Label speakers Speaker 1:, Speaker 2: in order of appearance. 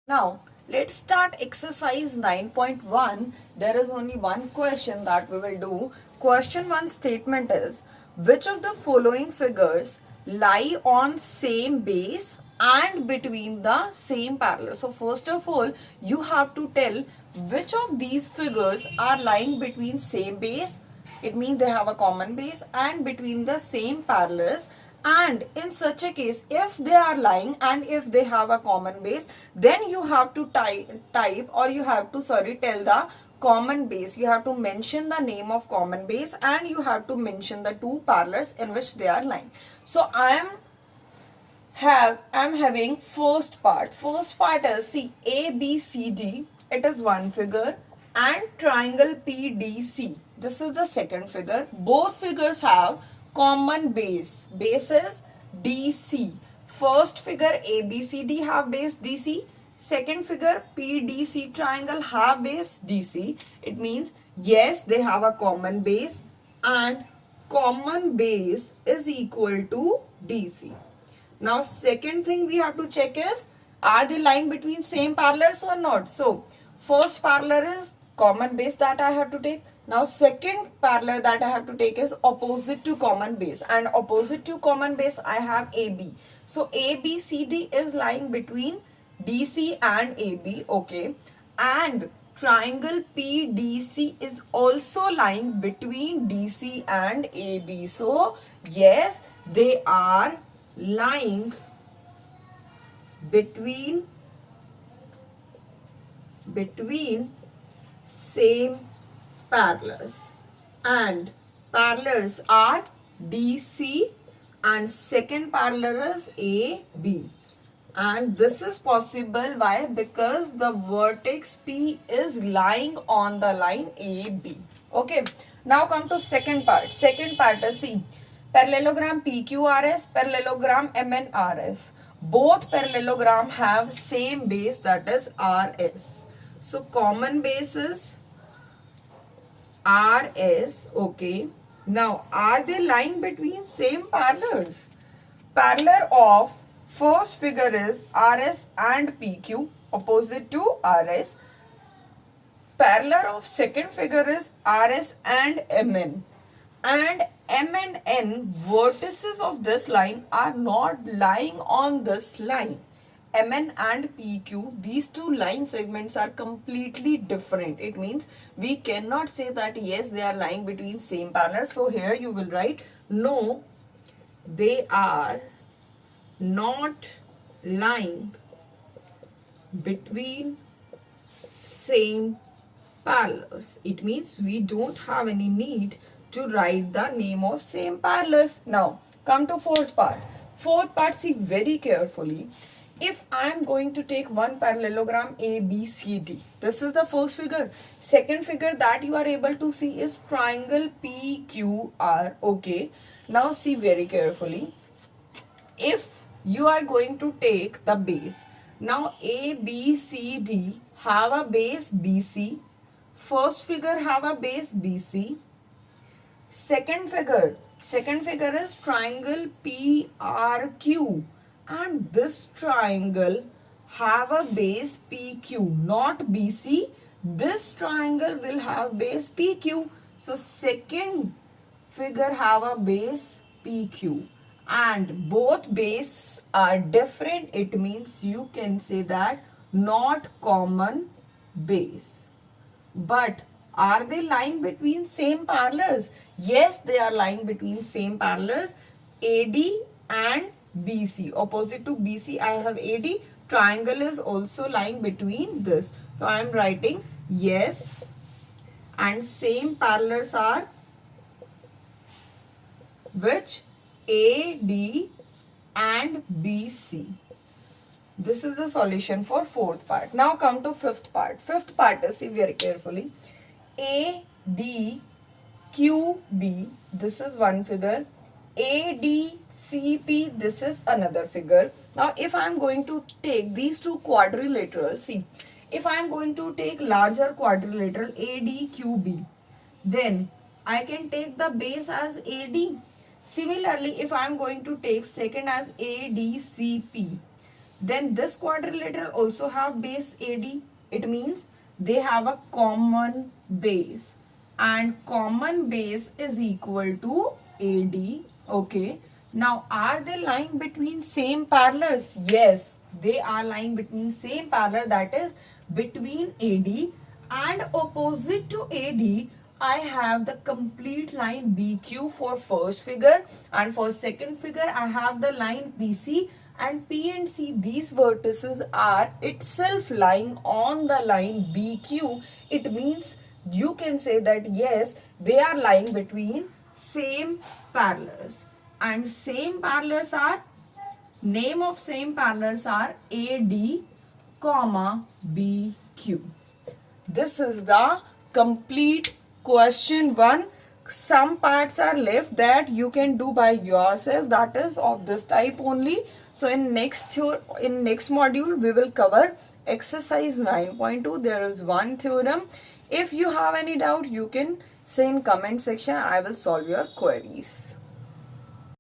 Speaker 1: Now, let's start exercise 9.1. There is only one question that we will do. Question 1 statement is, which of the following figures lie on same base and between the same parallel? So, first of all, you have to tell which of these figures are lying between same base. It means they have a common base and between the same parallels, and in such a case, if they are lying and if they have a common base, then you have to type or you have to tell the common base. You have to mention the name of common base and you have to mention the two parallels in which they are lying. So I'm having first part. First part is, see, ABCD, it is one figure, and triangle PDC, this is the second figure. Both figures have common base. Base is DC. First figure ABCD have base DC. Second figure PDC triangle have base DC. It means yes, they have a common base and common base is equal to DC. Now, second thing we have to check is, are they lying between same parallels or not? So, first parallel is common base that I have to take. Now, second parallel that I have to take is opposite to common base, and opposite to common base I have AB. So, ABCD is lying between DC and AB, okay, and triangle PDC is also lying between DC and AB. So, yes, they are lying between same parallels, and parallels are DC and second parallel is AB, and this is possible. Why? Because the vertex P is lying on the line AB. Okay, now come to second part. Second part is, see, parallelogram PQRS, parallelogram MNRS. Both parallelogram have same base, that is RS. So common base is RS, okay. Now, are they lying between same parallels? Parallel of first figure is RS and PQ, opposite to RS. Parallel of second figure is RS and MN. And M and N vertices of this line are not lying on this line. MN and PQ, these two line segments are completely different. It means we cannot say that yes, they are lying between same parallels. So here you will write, no, they are not lying between same parallels. It means we don't have any need to write the name of same parallels. Now come to fourth part. Fourth part, see very carefully. If I am going to take one parallelogram ABCD, this is the first figure. Second figure that you are able to see is triangle PQR. Okay. Now see very carefully. If you are going to take the base, now ABCD have a base BC. First figure have a base BC. Second figure is triangle PRQ, and this triangle have a base PQ, not BC. This triangle will have base PQ. So second figure have a base PQ, and both base are different. It means you can say that not common base. But are they lying between same parallels? Yes, they are lying between same parallels. AD and BC. Opposite to BC, I have AD. Triangle is also lying between this. So I am writing yes, and same parallels are which? AD and BC. This is the solution for fourth part. Now come to fifth part. Fifth part is, see very carefully. ADQB, this is one figure. ADCP, this is another figure. Now if I am going to take these two quadrilaterals, see, if I am going to take larger quadrilateral ADQB, then I can take the base as AD. Similarly, if I am going to take second as ADCP, Then this quadrilateral also have base AD. It means they have a common base, and common base is equal to AD. Okay. Now, are they lying between same parallels? Yes, they are lying between same parallel, that is between AD, and opposite to AD I have the complete line BQ for first figure, and for second figure I have the line PC, and P and C, these vertices are itself lying on the line BQ. It means you can say that yes, they are lying between same parallels, and same parallels are, name of same parallels are AD comma BQ. This is the complete question 1. Some parts are left that you can do by yourself, that is of this type only. So in next module we will cover exercise 9.2. There is one theorem. If you have any doubt, you can say in comment section. I will solve your queries.